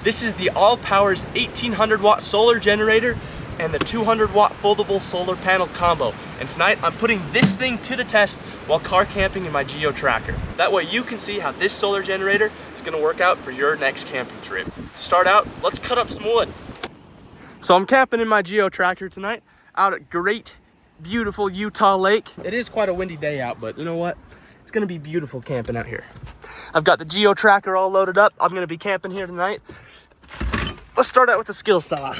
This is the ALLPOWERS 1800 watt solar generator and the 200 watt foldable solar panel combo. And tonight I'm putting this thing to the test while car camping in my Geo Tracker. That way you can see how this solar generator is gonna work out for your next camping trip. To start out, let's cut up some wood. So I'm camping in my Geo Tracker tonight out at great, beautiful Utah Lake. It is quite a windy day out, but you know what? It's gonna be beautiful camping out here. I've got the Geo Tracker all loaded up. I'm gonna be camping here tonight. Let's start out with the skill saw.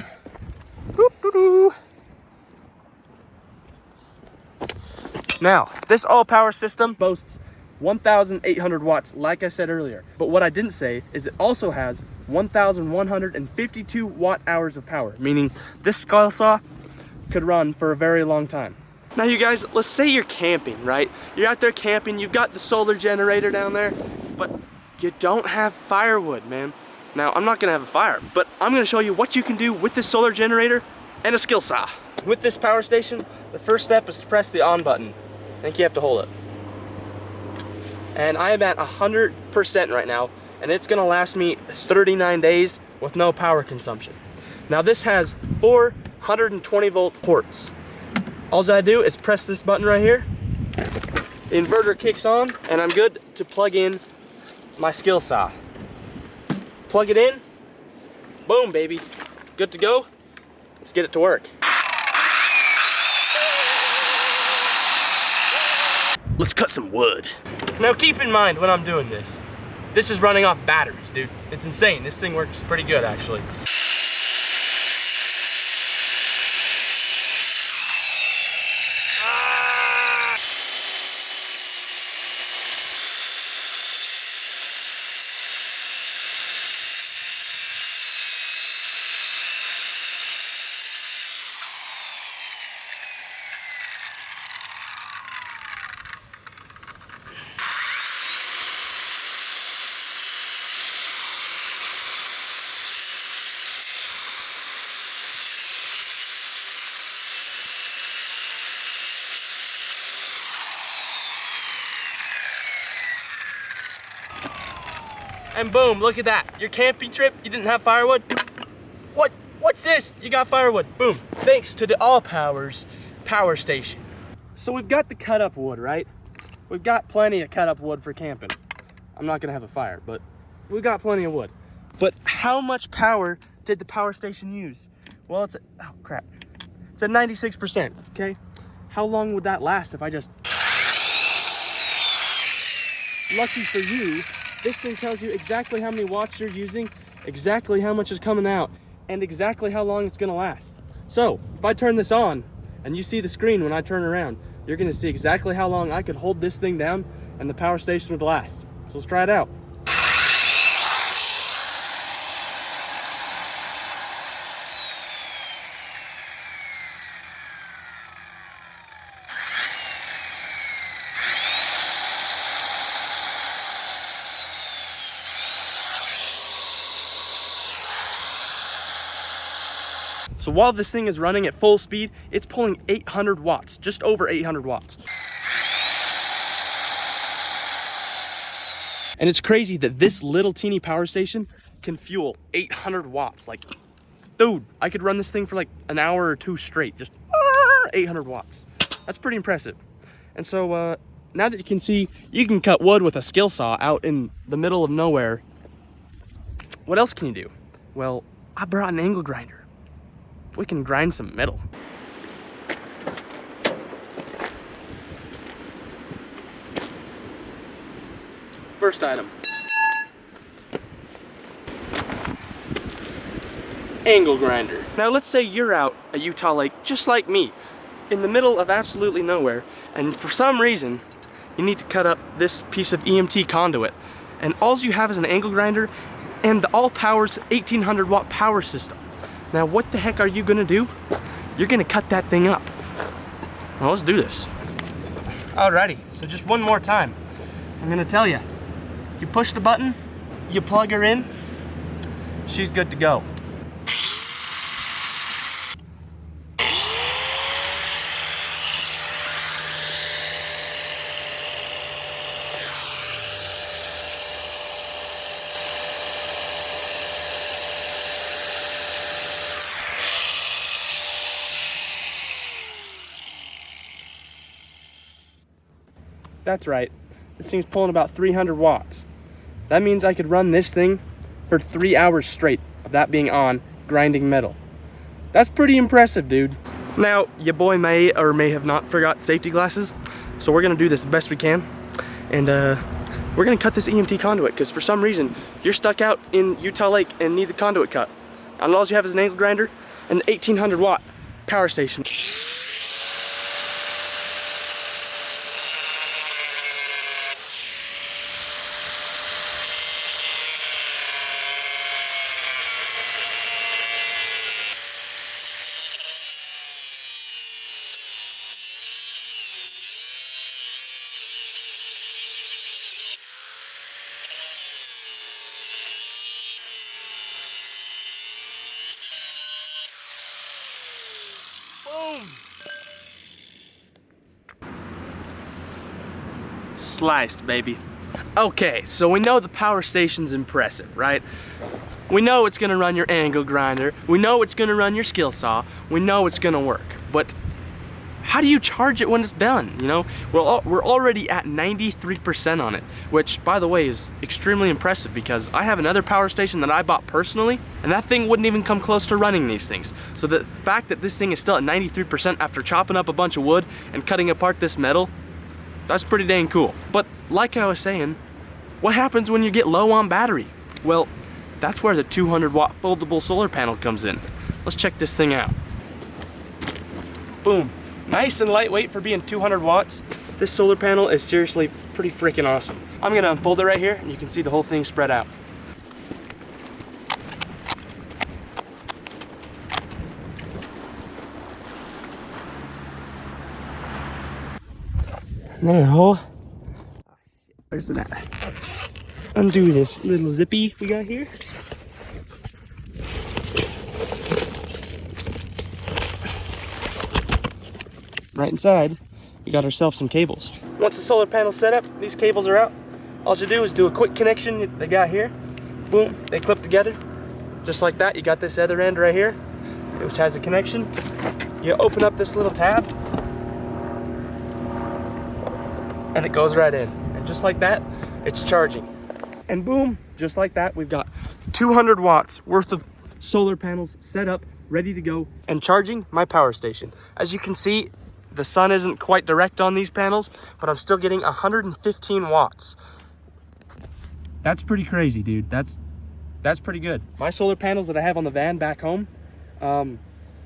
Now, this ALLPOWERS system boasts 1,800 watts, like I said earlier. But what I didn't say is it also has 1,152 watt hours of power, meaning this skill saw could run for a very long time. Now you guys, let's say you're camping, right? You're out there camping, you've got the solar generator down there, but you don't have firewood, man. Now, I'm not gonna have a fire, but I'm gonna show you what you can do with this solar generator and a skill saw. With this power station, the first step is to press the on button. I think you have to hold it. And I am at 100% right now, and it's gonna last me 39 days with no power consumption. Now this has 420 volt ports. All I do is press this button right here. The inverter kicks on, and I'm good to plug in my skill saw. Plug it in, boom baby, good to go. Let's get it to work. Let's cut some wood. Now keep in mind when I'm doing this, this is running off batteries, dude. It's insane. This thing works pretty good actually. And boom, look at that. Your camping trip, you didn't have firewood? What's this? You got firewood, boom. Thanks to the ALLPOWERS power station. So we've got the cut up wood, right? We've got plenty of cut up wood for camping. I'm not gonna have a fire, but we've got plenty of wood. But how much power did the power station use? Well, it's at 96%, okay? How long would that last if I just... Lucky for you, this thing tells you exactly how many watts you're using, exactly how much is coming out, and exactly how long it's gonna last. So, if I turn this on, and you see the screen when I turn around, you're gonna see exactly how long I could hold this thing down, and the power station would last. So let's try it out. So while this thing is running at full speed, it's pulling 800 watts, just over 800 watts. And it's crazy that this little teeny power station can fuel 800 watts. Like, dude, I could run this thing for like an hour or two straight, just 800 watts. That's pretty impressive. And so now that you can see, you can cut wood with a skill saw out in the middle of nowhere. What else can you do? Well, I brought an angle grinder. We can grind some metal. First item. Angle grinder. Now let's say you're out at Utah Lake just like me, in the middle of absolutely nowhere, and for some reason, you need to cut up this piece of EMT conduit. And all you have is an angle grinder and the ALLPOWERS 1800 watt power system. Now, what the heck are you gonna do? You're gonna cut that thing up. Well, let's do this. Alrighty, so just one more time. I'm gonna tell you, you push the button, you plug her in, she's good to go. That's right. This thing's pulling about 300 watts. That means I could run this thing for 3 hours straight of that being on, grinding metal. That's pretty impressive, dude. Now, your boy may or may have not forgot safety glasses, so we're gonna do this the best we can. And we're gonna cut this EMT conduit, because for some reason, you're stuck out in Utah Lake and need the conduit cut. And all you have is an angle grinder and the 1800 watt power station. Boom! Sliced, baby. Okay, so we know the power station's impressive, right? We know it's gonna run your angle grinder. We know it's gonna run your skill saw. We know it's gonna work, but how do you charge it when it's done? You know, we're already at 93% on it, which, by the way, is extremely impressive because I have another power station that I bought personally, and that thing wouldn't even come close to running these things. So the fact that this thing is still at 93% after chopping up a bunch of wood and cutting apart this metal, that's pretty dang cool. But like I was saying, what happens when you get low on battery? Well, that's where the 200 watt foldable solar panel comes in. Let's check this thing out. Boom. Nice and lightweight for being 200 watts. This solar panel is seriously pretty freaking awesome. I'm gonna unfold it right here and you can see the whole thing spread out. Now, where's it at? Undo this little zippy we got here. Right inside, we got ourselves some cables. Once the solar panel's set up, these cables are out. All you do is do a quick connection they got here. Boom, they clip together. Just like that, you got this other end right here, which has a connection. You open up this little tab, and it goes right in. And just like that, it's charging. And boom, just like that, we've got 200 watts worth of solar panels set up, ready to go, and charging my power station. As you can see, the sun isn't quite direct on these panels, but I'm still getting 115 watts. That's pretty crazy, dude. That's pretty good. My solar panels that I have on the van back home,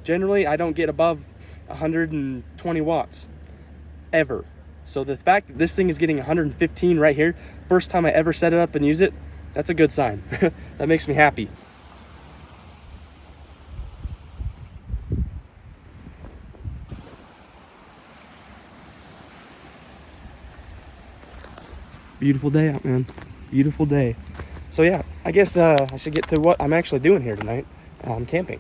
generally I don't get above 120 watts, ever. So the fact that this thing is getting 115 right here, first time I ever set it up and use it, that's a good sign. That makes me happy. Beautiful day out, man. Beautiful day. So yeah, I guess I should get to what I'm actually doing here tonight. I'm camping.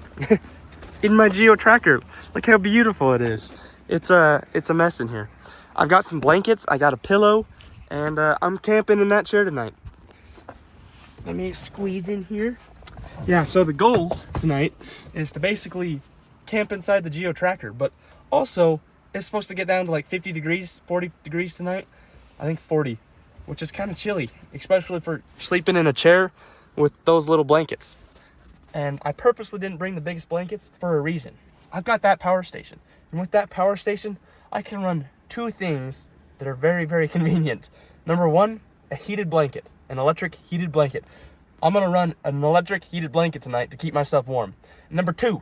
In my Geo Tracker. Look how beautiful it is. It's a mess in here. I've got some blankets, I got a pillow, and I'm camping in that chair tonight. Let me squeeze in here. Yeah, so the goal tonight is to basically camp inside the Geo Tracker, but also it's supposed to get down to like 50 degrees, 40 degrees tonight. I think 40. Which is kind of chilly, especially for sleeping in a chair with those little blankets. And I purposely didn't bring the biggest blankets for a reason. I've got that power station. And with that power station, I can run two things that are very, very convenient. Number one, a heated blanket, an electric heated blanket. I'm gonna run an electric heated blanket tonight to keep myself warm. Number two,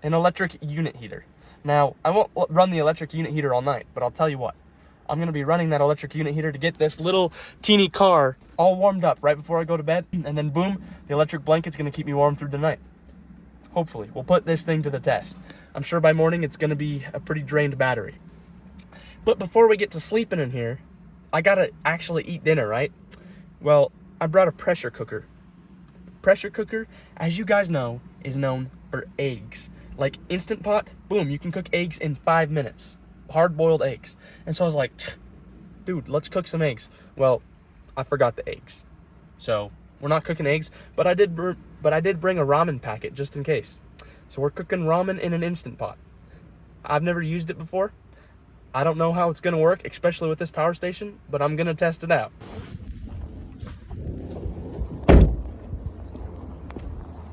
an electric unit heater. Now, I won't run the electric unit heater all night, but I'll tell you what. I'm gonna be running that electric unit heater to get this little teeny car all warmed up right before I go to bed, and then boom, the electric blanket's gonna keep me warm through the night. Hopefully, we'll put this thing to the test. I'm sure by morning it's gonna be a pretty drained battery. But before we get to sleeping in here, I gotta actually eat dinner, right? Well, I brought a pressure cooker. Pressure cooker, as you guys know, is known for eggs. Like Instant Pot, boom, you can cook eggs in 5 minutes. Hard-boiled eggs. And so I was like, dude, let's cook some eggs. Well, I forgot the eggs, so we're not cooking eggs, but I did bring a ramen packet just in case. So we're cooking ramen in an Instant Pot. I've never used it before. I don't know how it's gonna work, especially with this power station, but I'm gonna test it out.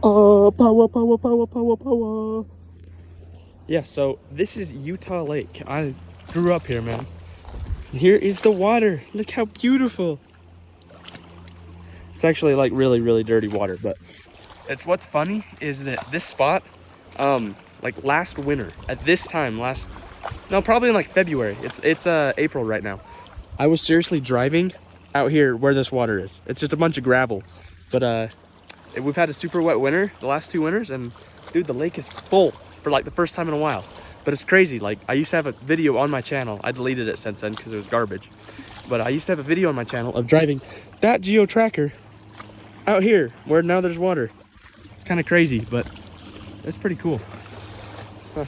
Power, power, power, power, power. Yeah, so this is Utah Lake. I grew up here, man. Here is the water. Look how beautiful. It's actually like really, really dirty water, but it's what's funny is that this spot, like last winter at this time, probably in like February. It's April right now. I was seriously driving out here where this water is. It's just a bunch of gravel, but we've had a super wet winter the last 2 winters, and dude, the lake is full for like the first time in a while. But it's crazy. Like, I used to have a video on my channel. I deleted it since then because it was garbage. But I used to have a video on my channel of driving that Geo Tracker out here where now there's water. It's kind of crazy, but it's pretty cool. Huh.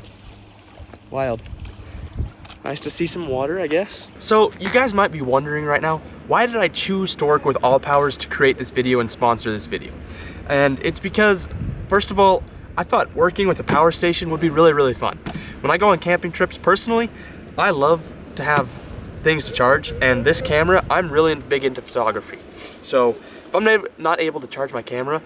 Wild. Nice to see some water, I guess. So you guys might be wondering right now, why did I choose to work with ALLPOWERS to create this video and sponsor this video? And it's because, first of all, I thought working with a power station would be really, really fun. When I go on camping trips, personally, I love to have things to charge, and this camera, I'm really big into photography. So if I'm not able to charge my camera,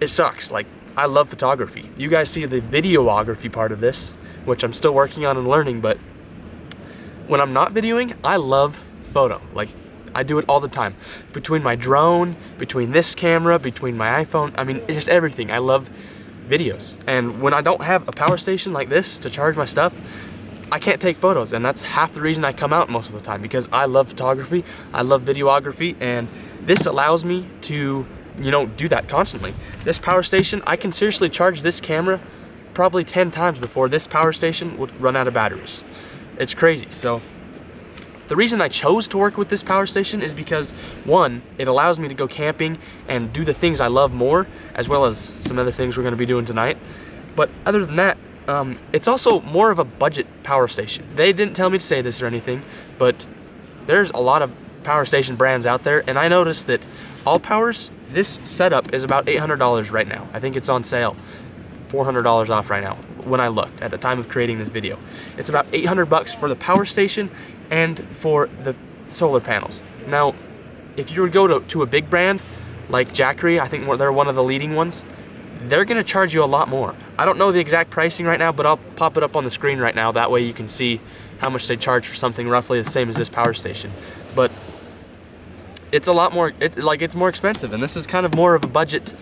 it sucks. Like, I love photography. You guys see the videography part of this, which I'm still working on and learning, but when I'm not videoing, I love photo. Like, I do it all the time. Between my drone, between this camera, between my iPhone, I mean, just everything. I love videos. And when I don't have a power station like this to charge my stuff, I can't take photos, and that's half the reason I come out most of the time, because I love photography, I love videography, and this allows me to, you know, do that constantly. This power station, I can seriously charge this camera probably 10 times before this power station would run out of batteries. It's crazy. So the reason I chose to work with this power station is because, one, it allows me to go camping and do the things I love more, as well as some other things we're going to be doing tonight. But other than that, it's also more of a budget power station. They didn't tell me to say this or anything, but there's a lot of power station brands out there, and I noticed that ALLPOWERS, this setup is about $800 right now. I think it's on sale, $400 off right now when I looked at the time of creating this video. It's about 800 bucks for the power station and for the solar panels. Now, if you were to go to a big brand like Jackery, I think they're one of the leading ones, they're gonna charge you a lot more. I don't know the exact pricing right now, but I'll pop it up on the screen right now. That way you can see how much they charge for something roughly the same as this power station. But it's a lot more, it's more expensive, and this is kind of more of a budget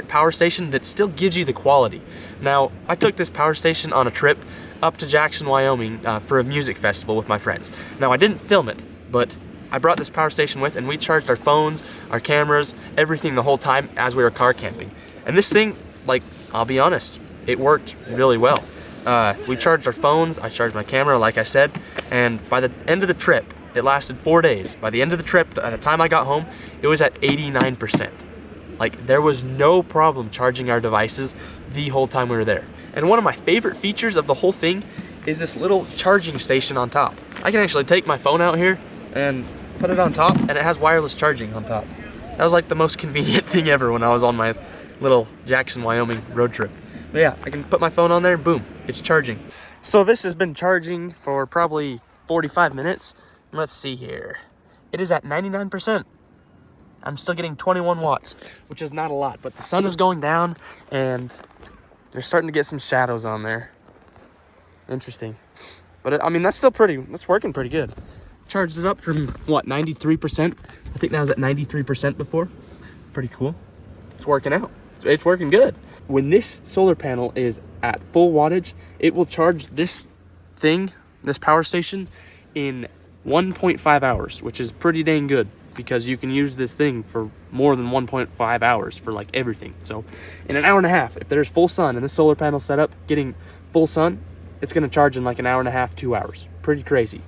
power station that still gives you the quality. Now, I took this power station on a trip up to Jackson, Wyoming for a music festival with my friends. Now, I didn't film it, but I brought this power station with, and we charged our phones, our cameras, everything the whole time as we were car camping. And this thing, like, I'll be honest, it worked really well. We charged our phones, I charged my camera, like I said, and by the end of the trip, it lasted 4 days. By the end of the trip, at the time I got home, it was at 89%. Like, there was no problem charging our devices the whole time we were there. And one of my favorite features of the whole thing is this little charging station on top. I can actually take my phone out here and put it on top, and it has wireless charging on top. That was like the most convenient thing ever when I was on my little Jackson, Wyoming road trip. But yeah, I can put my phone on there and boom, it's charging. So this has been charging for probably 45 minutes. Let's see here. It is at 99%. I'm still getting 21 watts, which is not a lot, but the sun is going down and they're starting to get some shadows on there. Interesting. But I mean, that's working pretty good. Charged it up from what, 93%? I think that was at 93% before. Pretty cool. It's working out. It's working good. When this solar panel is at full wattage, it will charge this thing, this power station, in 1.5 hours, which is pretty dang good, because you can use this thing for more than 1.5 hours for like everything. So in an hour and a half, if there's full sun and the solar panel set up getting full sun, it's gonna charge in like an hour and a half, 2 hours. Pretty crazy.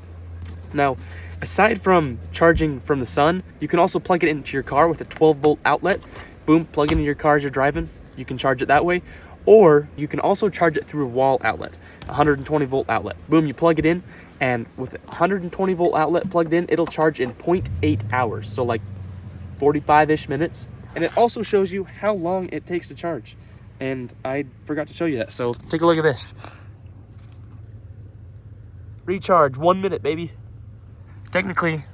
Now, aside from charging from the sun, you can also plug it into your car with a 12-volt outlet. Boom, plug it into your car as you're driving. You can charge it that way. Or you can also charge it through a wall outlet, a 120-volt outlet. Boom, you plug it in, and with a 120-volt outlet plugged in, it'll charge in 0.8 hours, so like 45-ish minutes. And it also shows you how long it takes to charge. And I forgot to show you that, so take a look at this. recharge, 1 minute, baby. Technically,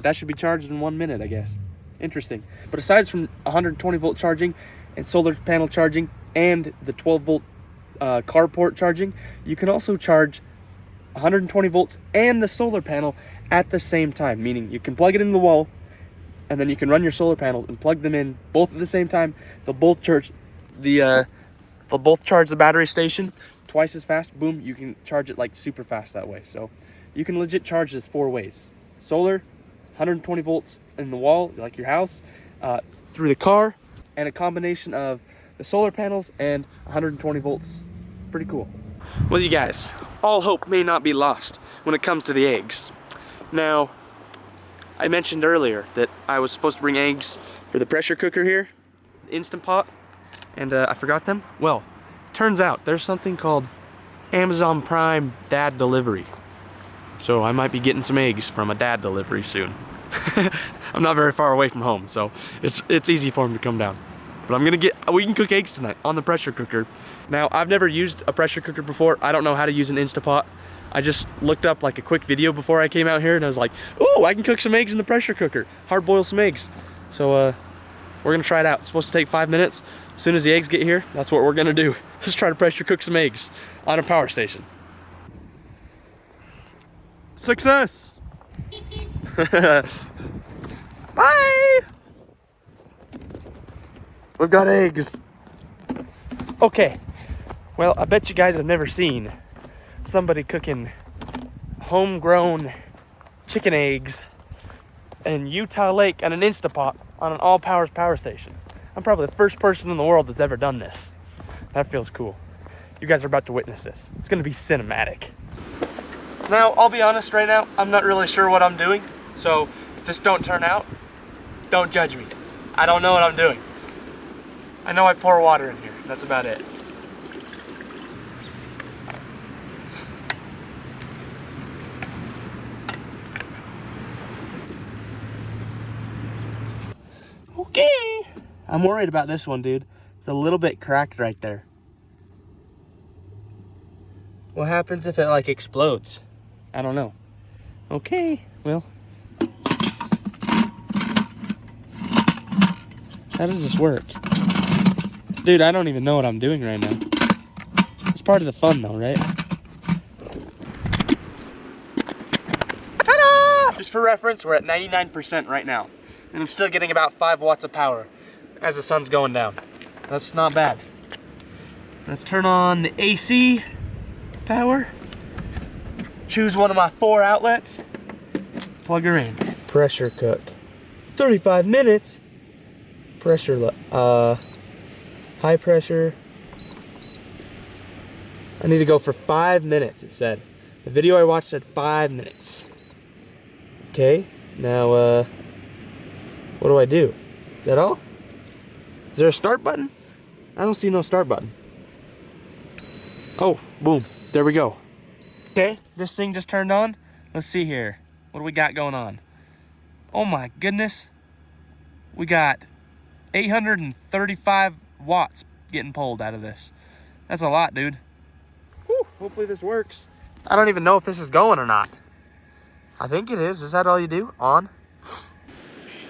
that should be charged in 1 minute, I guess. Interesting. But aside from 120 volt charging and solar panel charging and the 12 volt carport charging, you can also charge 120 volts and the solar panel at the same time, meaning you can plug it into the wall and then you can run your solar panels and plug them in both at the same time. They'll both charge the battery station twice as fast. Boom, you can charge it like super fast that way. So you can legit charge this 4 ways: solar, 120 volts in the wall like your house, through the car, and a combination of the solar panels and 120 volts. Pretty cool. Well, you guys, all hope may not be lost when it comes to the eggs. Now, I mentioned earlier that I was supposed to bring eggs for the pressure cooker here, the Instant Pot, and I forgot them. Well, turns out there's something called Amazon Prime Dad Delivery. So I might be getting some eggs from a dad delivery soon. I'm not very far away from home, so it's easy for him to come down. But we can cook eggs tonight on the pressure cooker. Now, I've never used a pressure cooker before. I don't know how to use an Instapot. I just looked up like a quick video before I came out here and I was like, oh, I can cook some eggs in the pressure cooker. Hard boil some eggs. So we're gonna try it out. It's supposed to take 5 minutes. As soon as the eggs get here, that's what we're gonna do. Let's try to pressure cook some eggs on a power station. Success! Bye! We've got eggs. Okay, well, I bet you guys have never seen somebody cooking homegrown chicken eggs in Utah Lake and an Instapot on an ALLPOWERS power station. I'm probably the first person in the world that's ever done this. That feels cool. You guys are about to witness this. It's gonna be cinematic. Now, I'll be honest right now, I'm not really sure what I'm doing. So if this don't turn out, don't judge me. I don't know what I'm doing. I know I pour water in here, that's about it. Okay. I'm worried about this one, dude. It's a little bit cracked right there. What happens if it like explodes? I don't know. Okay, well. How does this work? Dude, I don't even know what I'm doing right now. It's part of the fun though, right? Ta-da! Just for reference, we're at 99% right now. And I'm still getting about 5 watts of power as the sun's going down. That's not bad. Let's turn on the AC power. Choose one of my 4 outlets. Plug her in. Pressure cook. 35 minutes. Pressure, high pressure. I need to go for 5 minutes, it said. The video I watched said 5 minutes. Okay, now, what do I do? Is that all? Is there a start button? I don't see no start button. Oh, boom, there we go. Okay, this thing just turned on. Let's see here. What do we got going on? Oh my goodness. We got 835 watts getting pulled out of this. That's a lot, dude. Whew, hopefully this works. I don't even know if this is going or not. I think it is. Is that all you do? On?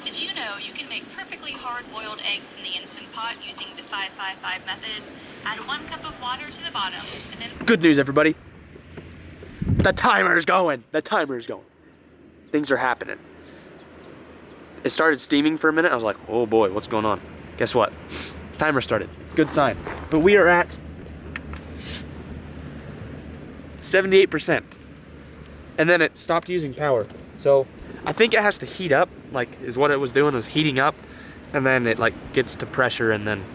Did you know you can make perfectly hard-boiled eggs in the Instant Pot using the 5-5-5 method? Add 1 cup of water to the bottom, and then... Good news, everybody. The timer's going. The timer's going. Things are happening. It started steaming for a minute. I was like, oh boy, what's going on? Guess what? Timer started. Good sign. But we are at 78%. And then it stopped using power. So I think it has to heat up, like is what it was doing, was heating up, and then it like gets to pressure, and then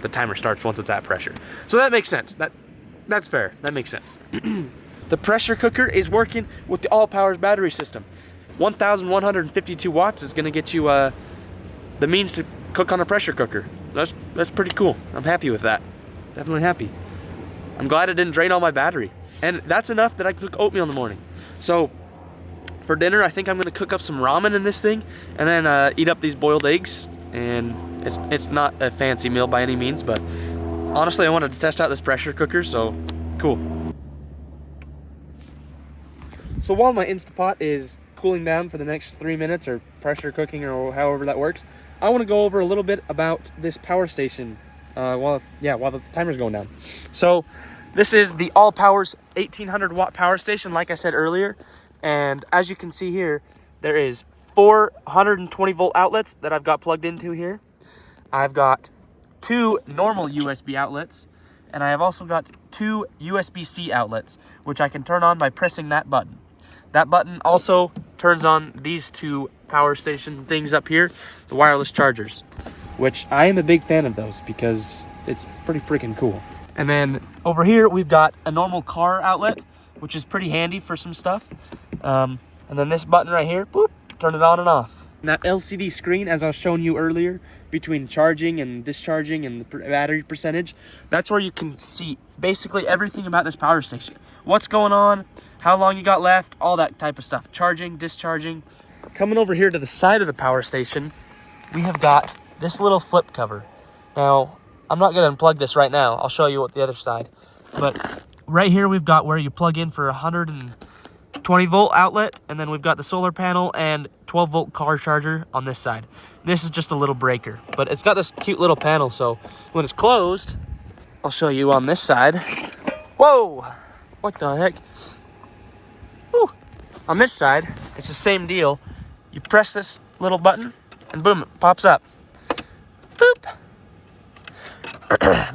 the timer starts once it's at pressure. So that makes sense. That's fair. That makes sense. The pressure cooker is working with the ALLPOWERS battery system. 1,152 watts is gonna get you the means to cook on a pressure cooker. That's pretty cool. I'm happy with that. Definitely happy. I'm glad it didn't drain all my battery. And that's enough that I can cook oatmeal in the morning. So for dinner, I think I'm gonna cook up some ramen in this thing and then eat up these boiled eggs. And it's not a fancy meal by any means, but honestly, I wanted to test out this pressure cooker, so cool. So while my Instapot is cooling down for the next 3 minutes, or pressure cooking, or however that works, I want to go over a little bit about this power station while the timer's going down. So this is the ALLPOWERS 1800 watt power station, like I said earlier. And as you can see here, there is 420 volt outlets that I've got plugged into here. I've got 2 normal USB outlets, and I have also got 2 USB-C outlets, which I can turn on by pressing that button. That button also turns on these 2 power station things up here, the wireless chargers, which I am a big fan of those because it's pretty freaking cool. And then over here, we've got a normal car outlet, which is pretty handy for some stuff. And then this button right here, boop, turn it on and off. And that LCD screen, as I was showing you earlier, between charging and discharging and the battery percentage, that's where you can see basically everything about this power station. What's going on, how long you got left, all that type of stuff. Charging, discharging. Coming over here to the side of the power station, we have got this little flip cover. Now, I'm not going to unplug this right now. I'll show you what the other side. But right here, we've got where you plug in for 120 volt outlet, and then we've got the solar panel and 12 volt car charger on this side. This is just a little breaker, but it's got this cute little panel, so when it's closed, I'll show you on this side. Whoa! What the heck? Woo! On this side, it's the same deal. You press this little button, and boom, it pops up. Boop!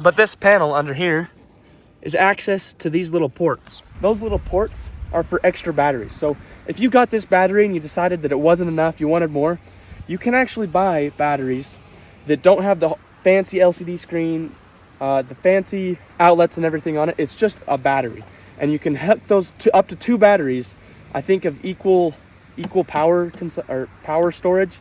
But this panel under here is access to these little ports. Those little ports are for extra batteries. So if you got this battery and you decided that it wasn't enough, you wanted more, you can actually buy batteries that don't have the fancy LCD screen, the fancy outlets and everything on it. It's just a battery, and you can hook those up to 2 batteries, I think, of equal power power storage,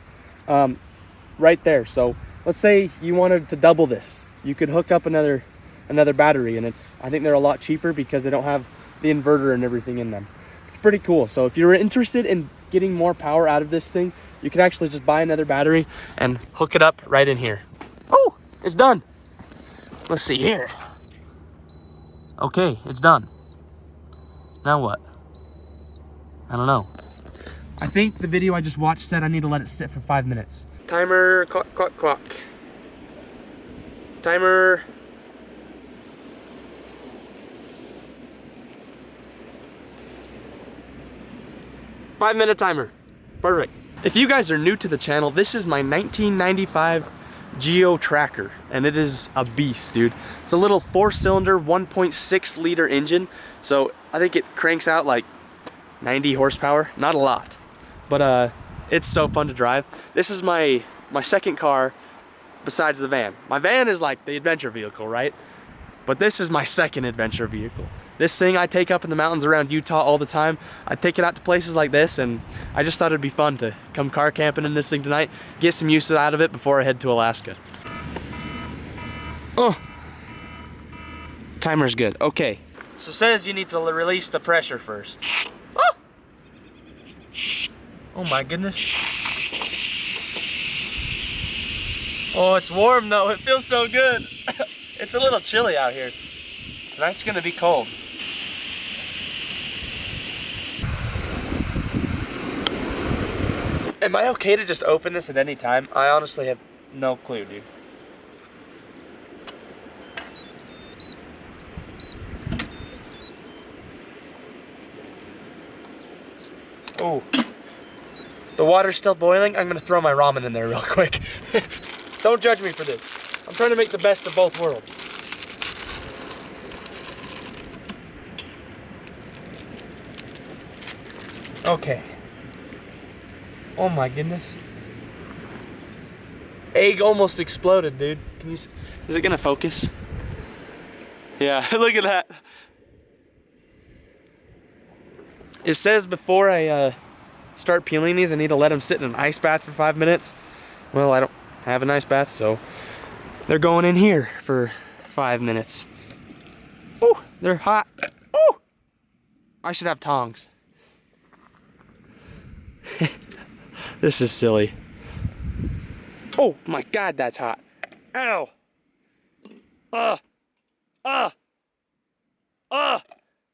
right there. So let's say you wanted to double this, you could hook up another battery, and I think they're a lot cheaper because they don't have the inverter and everything in them. It's pretty cool. So if you're interested in getting more power out of this thing, you can actually just buy another battery and hook it up right in here. Oh, it's done. Let's see here. Okay, it's done. Now what? I don't know. I think the video I just watched said I need to let it sit for 5 minutes. Timer, clock, clock, clock. Timer. Five-minute timer. Perfect. If you guys are new to the channel, this is my 1995 Geo Tracker, and it is a beast, dude. It's a little 4-cylinder, 1.6 liter engine, so I think it cranks out like 90 horsepower. Not a lot, but it's so fun to drive. This is my second car besides the van. My van is like the adventure vehicle, right? But this is my second adventure vehicle. This thing I take up in the mountains around Utah all the time. I take it out to places like this, and I just thought it'd be fun to come car camping in this thing tonight, get some use out of it before I head to Alaska. Oh, timer's good. Okay, so it says you need to release the pressure first. Oh, oh my goodness. Oh, it's warm though. It feels so good. It's a little chilly out here. Tonight's gonna be cold. Am I okay to just open this at any time? I honestly have no clue, dude. Oh, the water's still boiling. I'm gonna throw my ramen in there real quick. Don't judge me for this. I'm trying to make the best of both worlds. Okay. Oh my goodness. Egg almost exploded, dude. Can you see? Is it gonna focus? Yeah, look at that. It says before I start peeling these, I need to let them sit in an ice bath for 5 minutes. Well, I don't have an ice bath, so they're going in here for 5 minutes. Oh, they're hot. Oh, I should have tongs. This is silly. Oh my God, that's hot. Ow.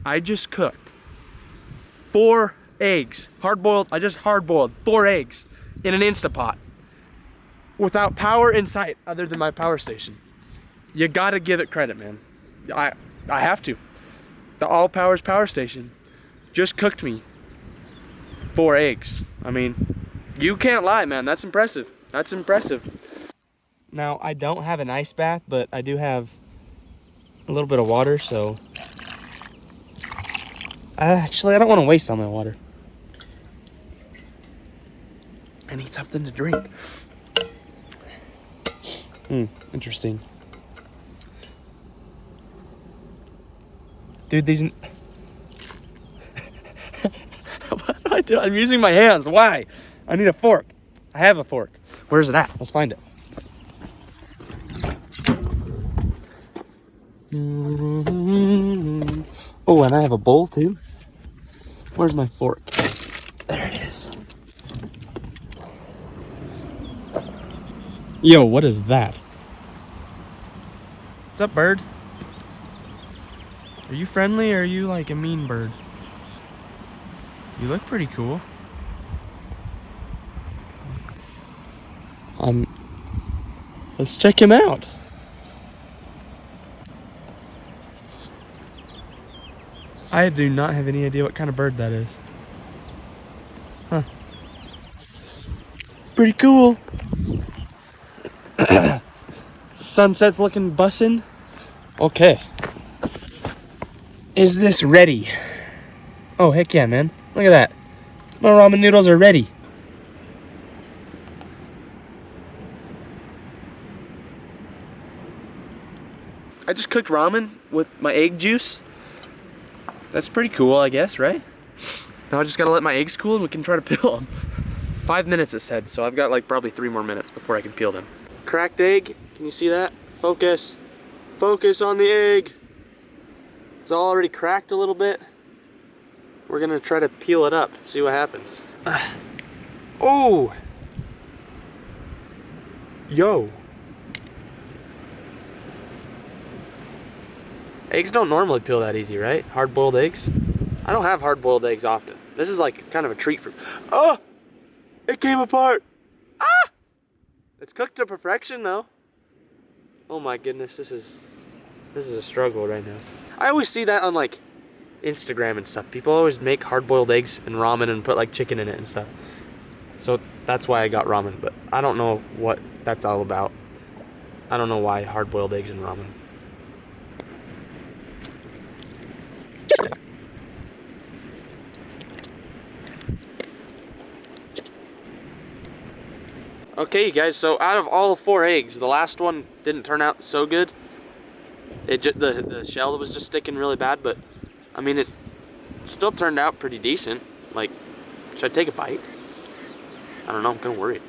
I just cooked 4 eggs. I just hard-boiled 4 eggs in an Instant Pot without power in sight other than my power station. You gotta give it credit, man. I have to. The ALLPOWERS power station just cooked me 4 eggs. I mean, you can't lie, man. That's impressive. That's impressive. Now, I don't have an ice bath, but I do have a little bit of water, so actually, I don't want to waste all my water. I need something to drink. Interesting. Dude, these... What do I do? I'm using my hands. Why? I need a fork. I have a fork. Where's it at? Let's find it. Oh, and I have a bowl too. Where's my fork? There it is. Yo, what is that? What's up, bird? Are you friendly or are you like a mean bird? You look pretty cool. Let's check him out. I do not have any idea what kind of bird that is. Huh. Pretty cool. Sunset's looking bussin'. Okay. Is this ready? Oh, heck yeah, man. Look at that. My ramen noodles are ready. I just cooked ramen with my egg juice. That's pretty cool, I guess, right? Now I just gotta let my eggs cool and we can try to peel them. 5 minutes it said, so I've got like probably 3 more minutes before I can peel them. Cracked egg, can you see that? Focus. Focus on the egg. It's already cracked a little bit. We're gonna try to peel it up, see what happens. Oh! Yo! Eggs don't normally peel that easy, right? Hard-boiled eggs? I don't have hard-boiled eggs often. This is like kind of a treat for me. Oh! It came apart! Ah! It's cooked to perfection though. Oh my goodness, this is a struggle right now. I always see that on like Instagram and stuff. People always make hard-boiled eggs and ramen and put like chicken in it and stuff. So that's why I got ramen, but I don't know what that's all about. I don't know why hard-boiled eggs and ramen. Okay, you guys, so out of all 4 eggs, the last one didn't turn out so good. The shell was just sticking really bad, but I mean, it still turned out pretty decent. Like, should I take a bite? I don't know, I'm kind of worried.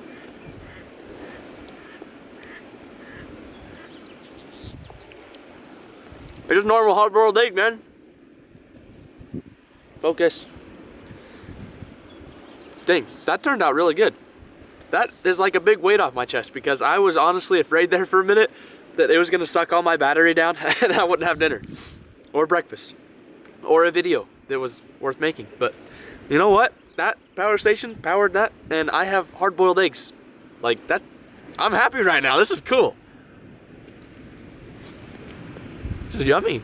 It's just normal hard-boiled egg, man. Focus. Dang, that turned out really good. That is like a big weight off my chest because I was honestly afraid there for a minute that it was gonna suck all my battery down and I wouldn't have dinner or breakfast or a video that was worth making. But you know what? That power station powered that and I have hard-boiled eggs. Like that, I'm happy right now. This is cool. This is yummy.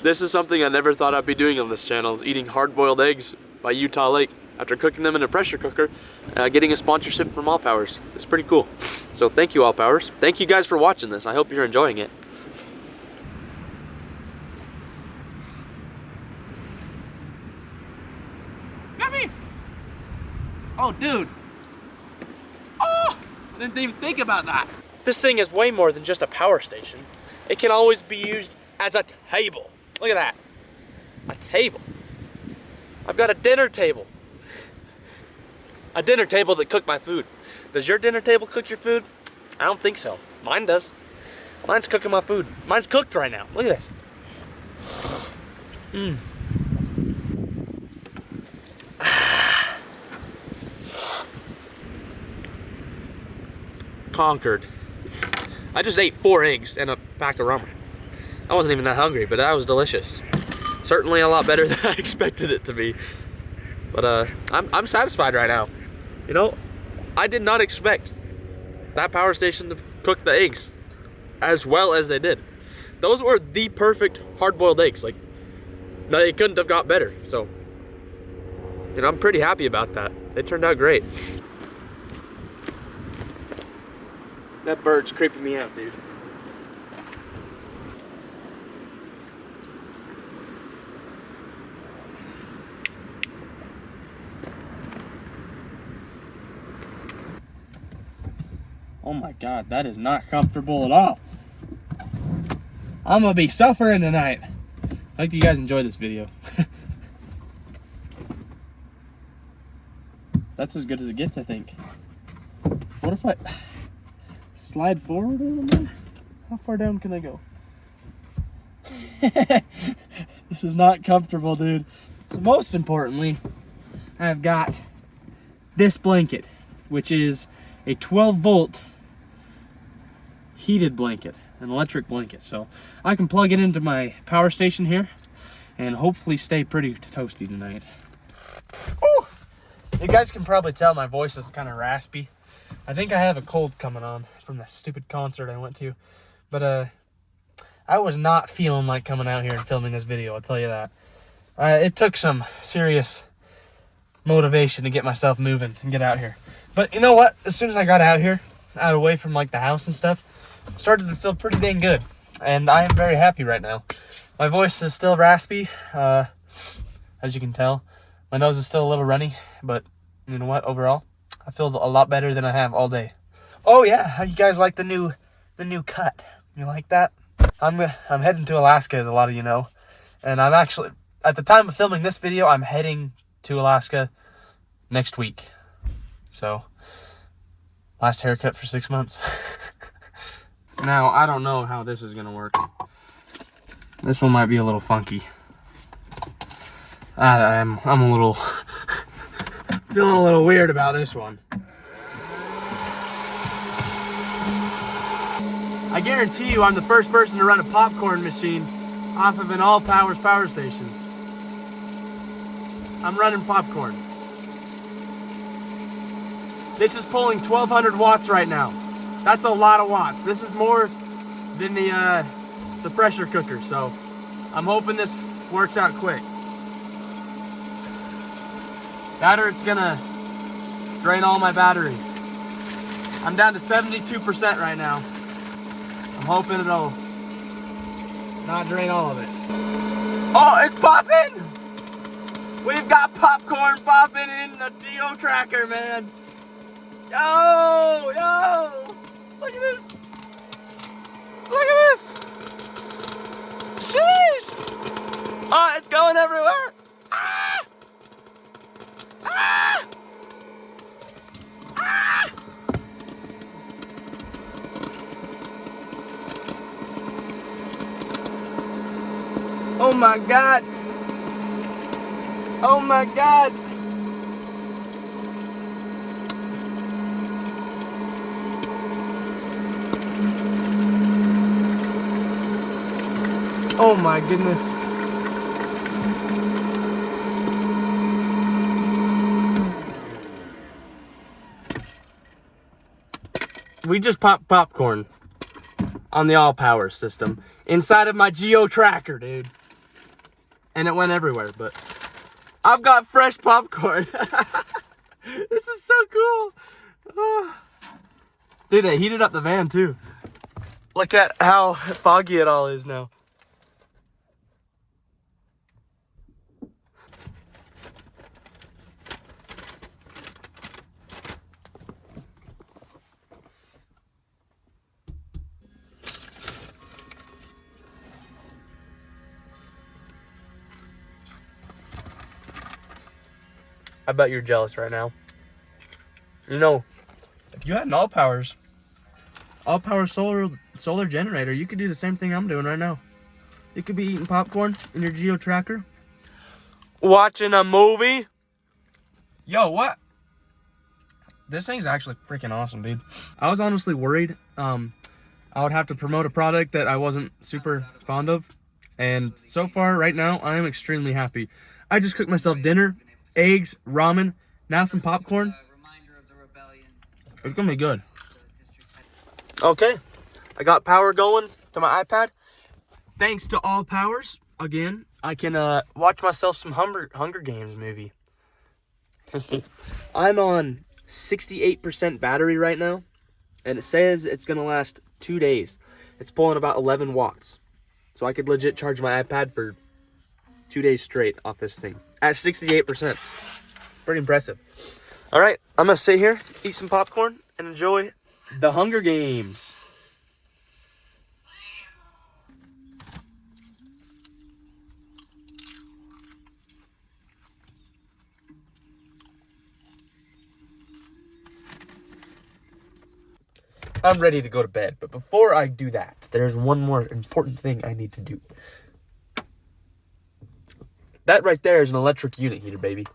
This is something I never thought I'd be doing on this channel, is eating hard-boiled eggs by Utah Lake after cooking them in a pressure cooker, getting a sponsorship from ALLPOWERS. It's pretty cool. So thank you, ALLPOWERS. Thank you guys for watching this. I hope you're enjoying it. Yummy! Oh, dude. Oh, I didn't even think about that. This thing is way more than just a power station. It can always be used as a table. Look at that. A table. I've got a dinner table. A dinner table that cooked my food. Does your dinner table cook your food? I don't think so. Mine does. Mine's cooking my food. Mine's cooked right now. Look at this. Conquered. I just ate 4 eggs and a pack of ramen. I wasn't even that hungry, but that was delicious. Certainly a lot better than I expected it to be. But I'm satisfied right now. You know, I did not expect that power station to cook the eggs as well as they did. Those were the perfect hard-boiled eggs. Like, they couldn't have got better. So, you know, I'm pretty happy about that. They turned out great. That bird's creeping me out, dude. Oh my God, that is not comfortable at all. I'm gonna be suffering tonight. I hope you guys enjoy this video. That's as good as it gets, I think. What if I slide forward a little bit? How far down can I go? This is not comfortable, dude. So most importantly, I've got this blanket, which is a 12-volt heated blanket, an electric blanket. So I can plug it into my power station here and hopefully stay pretty toasty tonight. Ooh. You guys can probably tell my voice is kind of raspy. I think I have a cold coming on from that stupid concert I went to. But I was not feeling like coming out here and filming this video, I'll tell you that. It took some serious motivation to get myself moving and get out here. But you know what? As soon as I got out here, out away from like the house and stuff, started to feel pretty dang good. And I am very happy right now. My voice is still raspy, as you can tell. My nose is still a little runny, but you know what? Overall, I feel a lot better than I have all day. Oh yeah, how you guys like the new cut? You like that? I'm heading to Alaska, as a lot of you know, and I'm actually, at the time of filming this video, I'm heading to Alaska next week. So, last haircut for 6 months. Now, I don't know how this is gonna work. This one might be a little funky. I'm a little feeling a little weird about this one. I guarantee you I'm the first person to run a popcorn machine off of an ALLPOWERS power station. I'm running popcorn. This is pulling 1200 watts right now. That's a lot of watts. This is more than the pressure cooker, so I'm hoping this works out quick. That or it's gonna drain all my battery. I'm down to 72% right now. I'm hoping it'll not drain all of it. Oh, it's popping! We've got popcorn popping in the Geo Tracker, man. Yo, look at this. Look at this. Sheesh. Oh, it's going everywhere. Ah! Ah! Ah! Oh my God. Oh my God. Oh my goodness. We just popped popcorn on the ALLPOWERS system inside of my Geo Tracker, dude. And it went everywhere, but I've got fresh popcorn. This is so cool. Oh. Dude, it heated up the van too. Look at how foggy it all is now. I bet you're jealous right now. You know, if you had an ALLPOWERS solar generator, you could do the same thing I'm doing right now. You could be eating popcorn in your Geo Tracker, watching a movie. Yo, what? This thing's actually freaking awesome, dude. I was honestly worried I would have to promote a product that I wasn't super fond of, And so far, right now, I am extremely happy. I just cooked myself dinner, eggs, ramen, now some popcorn. It's gonna be good. Okay, I got power going to my iPad. Thanks to ALLPOWERS, again, I can watch myself some Hunger Games movie. I'm on 68% battery right now, and it says it's gonna last 2 days. It's pulling about 11 watts. So I could legit charge my iPad for 2 days straight off this thing at 68%. Pretty impressive. All right, I'm gonna sit here, eat some popcorn, and enjoy the Hunger Games. I'm ready to go to bed, but before I do that, there's one more important thing I need to do. That right there is an electric unit heater, baby.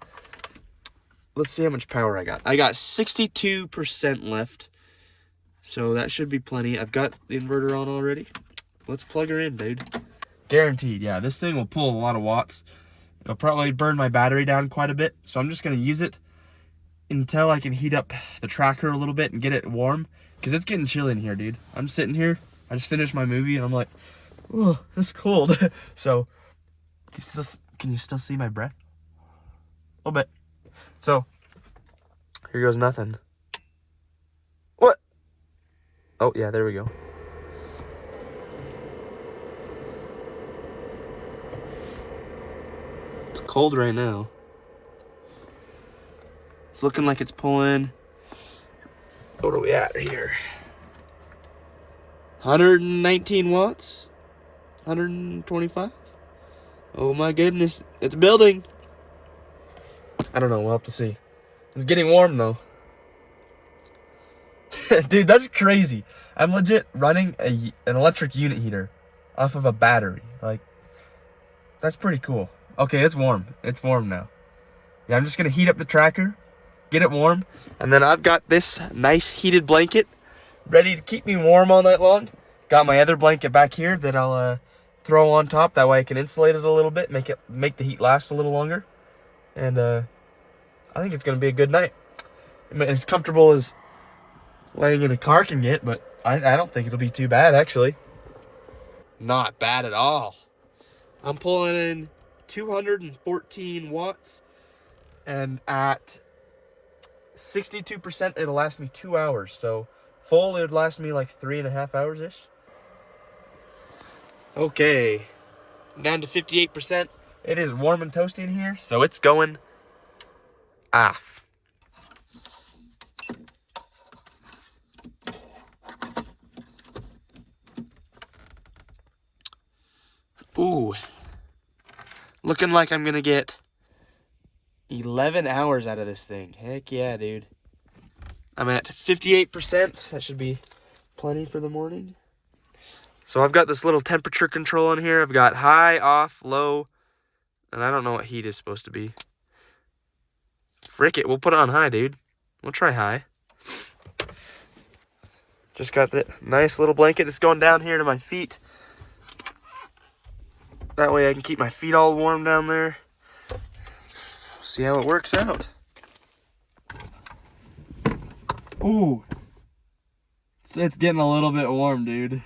Let's see how much power I got. I got 62% left, so that should be plenty. I've got the inverter on already. Let's plug her in, dude. Guaranteed, yeah. This thing will pull a lot of watts. It'll probably burn my battery down quite a bit, so I'm just going to use it until I can heat up the tracker a little bit and get it warm, because it's getting chilly in here, dude. I'm sitting here, I just finished my movie, and I'm like, oh, it's cold. So, can you still see my breath? A little bit. So, here goes nothing. What? Oh, yeah, there we go. It's cold right now. It's looking like it's pulling. What are we at here? 119 watts? 125? Oh my goodness. It's building. I don't know. We'll have to see. It's getting warm though. Dude, that's crazy. I'm legit running an electric unit heater off of a battery. Like, that's pretty cool. Okay, it's warm. It's warm now. Yeah, I'm just going to heat up the tracker, get it warm, and then I've got this nice heated blanket ready to keep me warm all night long. Got my other blanket back here that I'll throw on top. That way I can insulate it a little bit, make the heat last a little longer. And I think it's going to be a good night. As comfortable as laying in a car can get, but I don't think it'll be too bad, actually. Not bad at all. I'm pulling in 214 watts, and at 62%, it'll last me 2 hours. So full, it would last me like 3.5 hours-ish. Okay, I'm down to 58%. It is warm and toasty in here, so it's going off. Ooh, looking like I'm gonna get 11 hours out of this thing. Heck yeah, dude. I'm at 58%. That should be plenty for the morning. So I've got this little temperature control on here. I've got high, off, low, and I don't know what heat is supposed to be. Frick it, we'll put it on high, dude. We'll try high. Just got that nice little blanket that's going down here to my feet. That way I can keep my feet all warm down there. See how it works out. Ooh. It's getting a little bit warm, dude.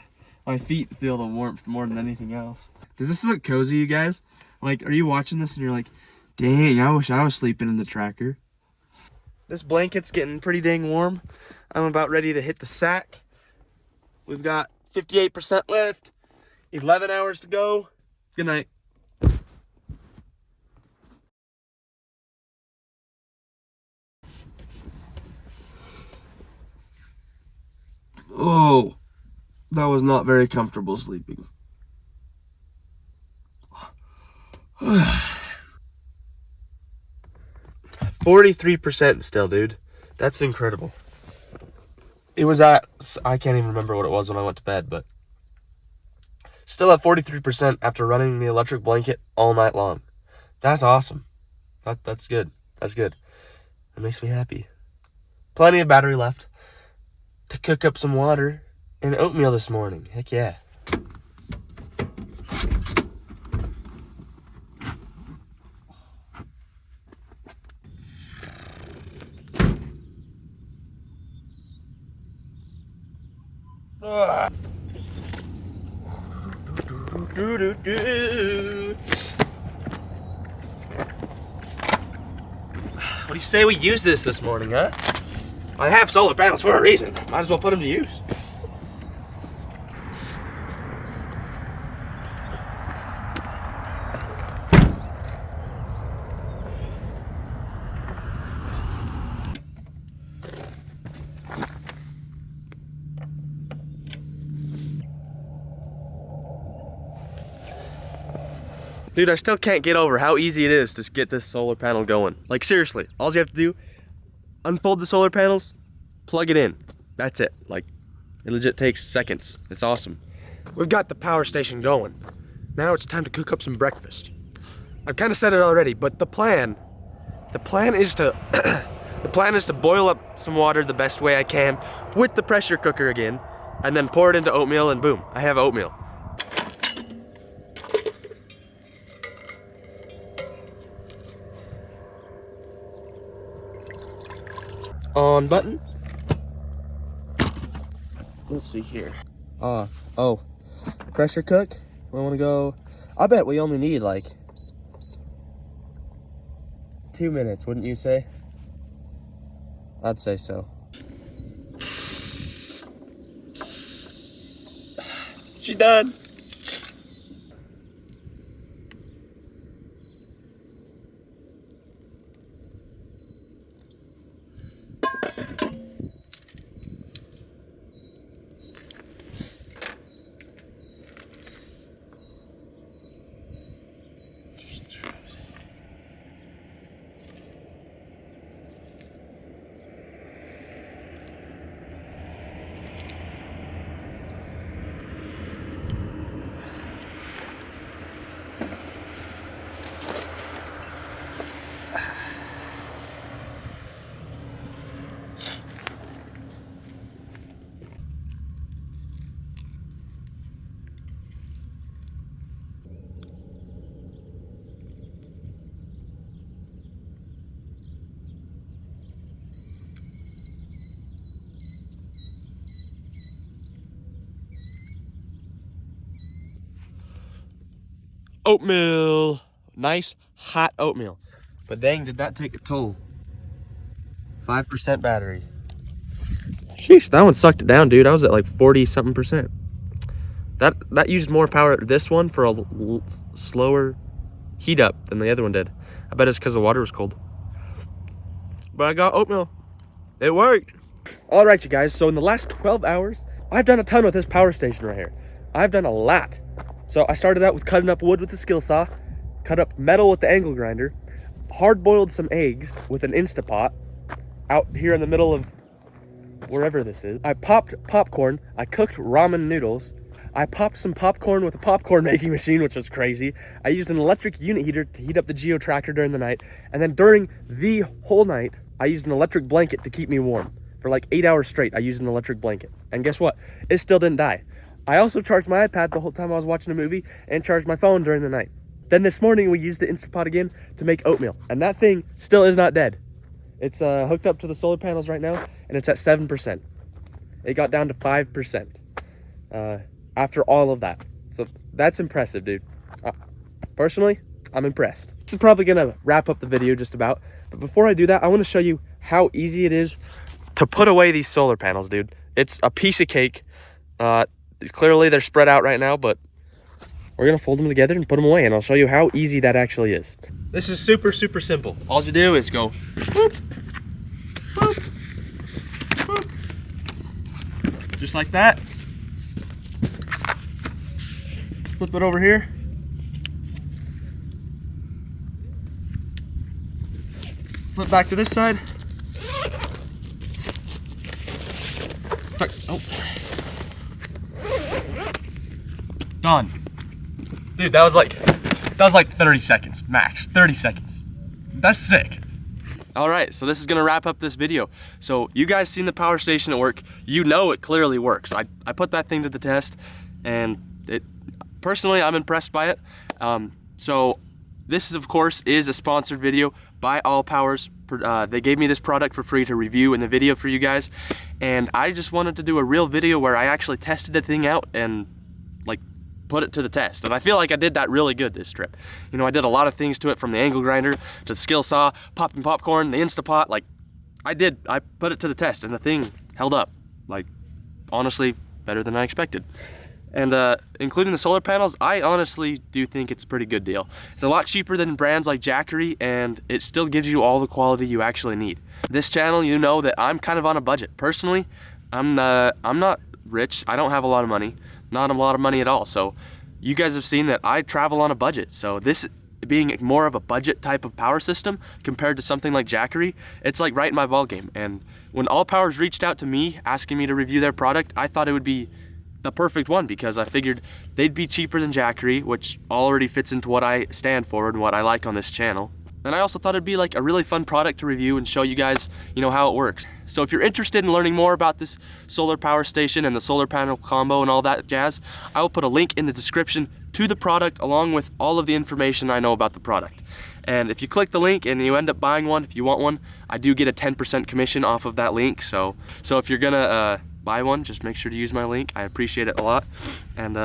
My feet feel the warmth more than anything else. Does this look cozy, you guys? Like, are you watching this and you're like, dang, I wish I was sleeping in the tracker. This blanket's getting pretty dang warm. I'm about ready to hit the sack. We've got 58% left. 11 hours to go. Good night. Oh, that was not very comfortable sleeping. 43% still, dude. That's incredible. It was at, I can't even remember what it was when I went to bed, but still at 43% after running the electric blanket all night long. That's awesome. That's good. That's good. That makes me happy. Plenty of battery left to cook up some water and oatmeal this morning. Heck yeah. What do you say we use this morning, huh? I have solar panels for a reason. Might as well put them to use. Dude, I still can't get over how easy it is to get this solar panel going. Like seriously, all you have to do, unfold the solar panels, plug it in. That's it. Like, it legit takes seconds. It's awesome. We've got the power station going. Now it's time to cook up some breakfast. I've kind of said it already, but the plan is to the plan is to boil up some water the best way I can with the pressure cooker again, and then pour it into oatmeal, and boom, I have oatmeal. On button. Let's see here. Oh, pressure cook. We want to go. I bet we only need like 2 minutes, wouldn't you say? I'd say so. She's done. Oatmeal. Nice hot oatmeal. But dang, did that take a toll. 5% battery. Sheesh, that one sucked it down, dude. I was at like 40 something percent. That used more power, this one, for a slower heat up than the other one did. I bet it's because the water was cold. But I got oatmeal. It worked. All right, you guys. So in the last 12 hours, I've done a ton with this power station right here. I've done a lot. So I started out with cutting up wood with the skill saw, cut up metal with the angle grinder, hard boiled some eggs with an Instapot out here in the middle of wherever this is. I popped popcorn. I cooked ramen noodles. I popped some popcorn with a popcorn making machine, which was crazy. I used an electric unit heater to heat up the Geo Tracker during the night. And then during the whole night, I used an electric blanket to keep me warm. For like 8 hours straight, I used an electric blanket. And guess what? It still didn't die. I also charged my iPad the whole time I was watching a movie and charged my phone during the night. Then this morning, we used the Instapot again to make oatmeal. And that thing still is not dead. It's hooked up to the solar panels right now, and it's at 7%. It got down to 5% after all of that. So that's impressive, dude. Personally, I'm impressed. This is probably gonna wrap up the video just about. But before I do that, I wanna show you how easy it is to put away these solar panels, dude. It's a piece of cake. Clearly they're spread out right now, but we're gonna fold them together and put them away, and I'll show you how easy that actually is. This is super, super simple. All you do is go boop, boop, boop. Just like that. Flip it over here. Flip back to this side. Oh. Done. Dude, that was like 30 seconds, max, 30 seconds. That's sick. All right, so this is gonna wrap up this video. So you guys seen the power station at work. You know it clearly works. I put that thing to the test, and personally, I'm impressed by it. So this is, of course, is a sponsored video by ALLPOWERS. They gave me this product for free to review in the video for you guys. And I just wanted to do a real video where I actually tested the thing out and like put it to the test. And I feel like I did that really good this trip. You know, I did a lot of things to it, from the angle grinder to the skill saw, popping popcorn, the Instapot. Like, I put it to the test, and the thing held up. Like, honestly, better than I expected. And including the solar panels, I honestly do think it's a pretty good deal. It's a lot cheaper than brands like Jackery, and it still gives you all the quality you actually need. This channel, you know that I'm kind of on a budget. Personally, I'm not rich. I don't have a lot of money, not a lot of money at all. So you guys have seen that I travel on a budget. So this being more of a budget type of power system compared to something like Jackery, it's like right in my ballgame. And when ALLPOWERS reached out to me asking me to review their product, I thought it would be the perfect one, because I figured they'd be cheaper than Jackery, which already fits into what I stand for and what I like on this channel. And I also thought it'd be like a really fun product to review and show you guys, you know, how it works. So if you're interested in learning more about this solar power station and the solar panel combo and all that jazz, I will put a link in the description to the product along with all of the information I know about the product. And if you click the link and you end up buying one, if you want one, I do get a 10% commission off of that link. So if you're gonna buy one, just make sure to use my link. I appreciate it a lot. And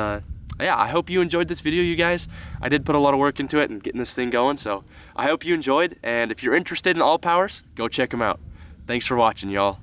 yeah, I hope you enjoyed this video, you guys. I did put a lot of work into it and getting this thing going, so I hope you enjoyed. And if you're interested in ALLPOWERS, go check them out. Thanks for watching, y'all.